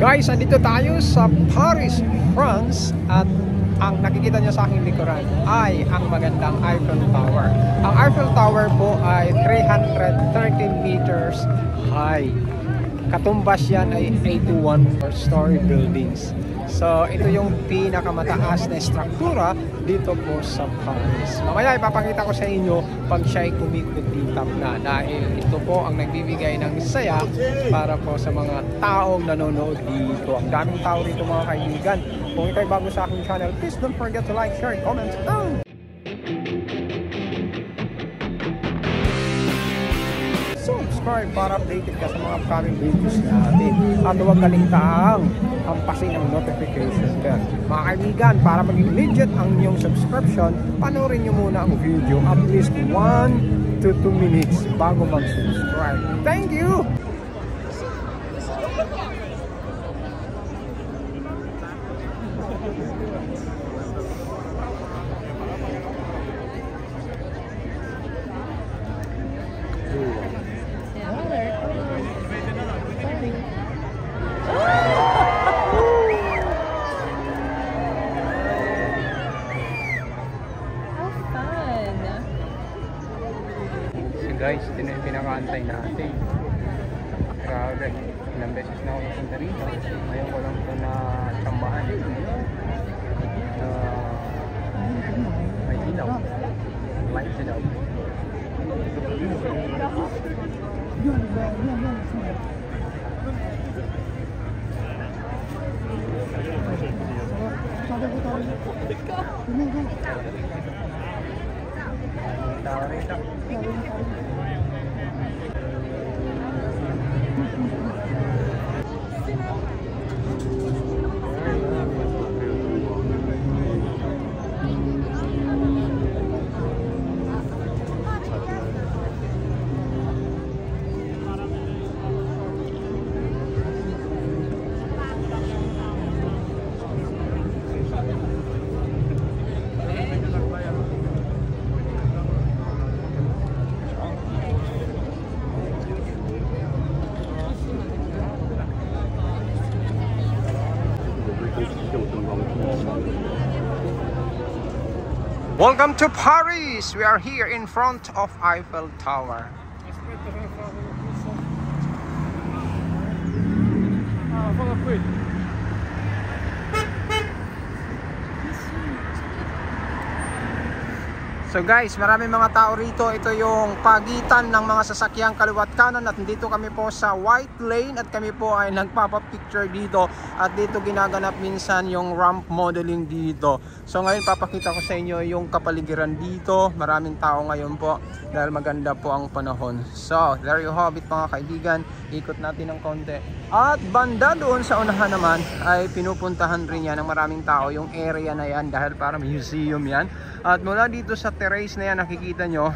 Guys, andito tayo sa Paris, France at ang nakikita nyo sa aking likuran ay ang magandang Eiffel Tower. Ang Eiffel Tower po ay 313 meters high. Katumbas yan ay 81 story buildings. So ito yung pinakamataas na struktura dito po sa Paris. Mamaya ipapakita ko sa inyo pag siya ay kumikutitap na, dahil ito po ang nagbibigay ng saya para po sa mga taong nanonood dito. Ang daming tao rito mga kaibigan. Kung ikaw ay bago sa aking channel, please don't forget to like, share, comment down. Subscribe para updated ka sa mga upcoming videos natin. At huwag kaligtaang hampasin ang notification bell. Mga kaibigan, para maging legit ang inyong subscription, panoorin nyo muna ang video at least 1 to 2 minutes bago mag-subscribe. Thank you! Guys, ito na yung pinakaantay natin. Grabe, ilang beses na ako napunta rito. Ngayon ko lang ito na tsambahan. May ilaw. Lights it out. Tawa rito. Welcome to Paris! We are here in front of Eiffel Tower. So guys, maraming mga tao rito. Ito yung pagitan ng mga sasakyang kaliwat kanan at dito kami po sa white lane at kami po ay nagpapapicture dito at dito ginaganap minsan yung ramp modeling dito. So ngayon papakita ko sa inyo yung kapaligiran dito. Maraming tao ngayon po dahil maganda po ang panahon. So there you have it mga kaibigan. Ikot natin ng konti. At banda doon sa unahan naman ay pinupuntahan rin yan ng maraming tao, yung area na yan, dahil para museum yan. At mula dito sa terrace na yan nakikita nyo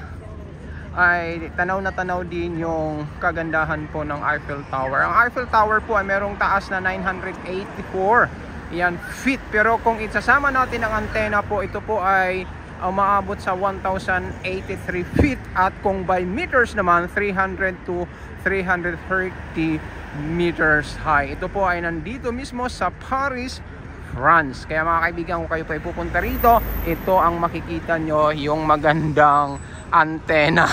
ay tanaw na tanaw din yung kagandahan po ng Eiffel Tower. Ang Eiffel Tower po ay merong taas na 984 yan feet, pero kung isasama natin ang antena po, ito po ay umaabot sa 1,083 feet at kung by meters naman 300 to 330 meters high. Ito po ay nandito mismo sa Paris, France. Kaya mga kaibigan, kung kayo po ay pupunta rito, ito ang makikita nyo, yung magandang antena.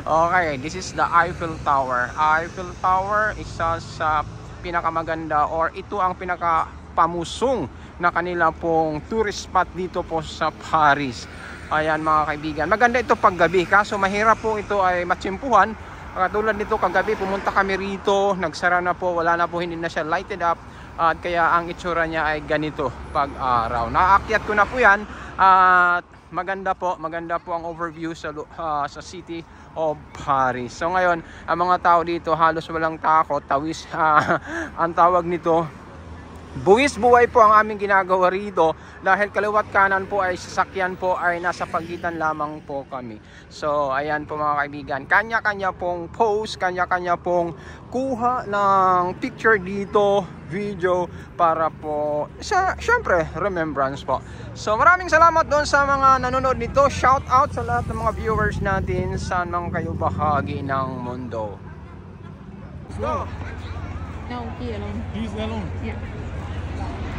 Okay, this is the Eiffel Tower. Eiffel Tower, isa sa pinakamaganda or ito ang pinakapamusong na kanila pong tourist spot dito po sa Paris. Ayan mga kaibigan, maganda ito paggabi, kaso mahirap po ito ay matsimpuhan. Katulad nito kagabi pumunta kami rito, nagsara na po, wala na po, hindi na siya lighted up at kaya ang itsura niya ay ganito pag araw. Naakyat ko na po yan at maganda po ang overview sa city of Paris. So ngayon ang mga tao dito halos walang takot, tawis ang tawag nito. Buwis buhay po ang aming ginagawa rito dahil kaliwat kanan po ay sasakyan po ay nasa pagitan lamang po kami. So ayan po mga kaibigan, kanya-kanya pong post, kanya-kanya pong kuha ng picture dito, video para po syempre remembrance po. So maraming salamat doon sa mga nanonood nito. Shout out sa lahat ng mga viewers natin saan man kayo bahagi ng mundo. Let's go! No, key alone. Use that alone. Yeah.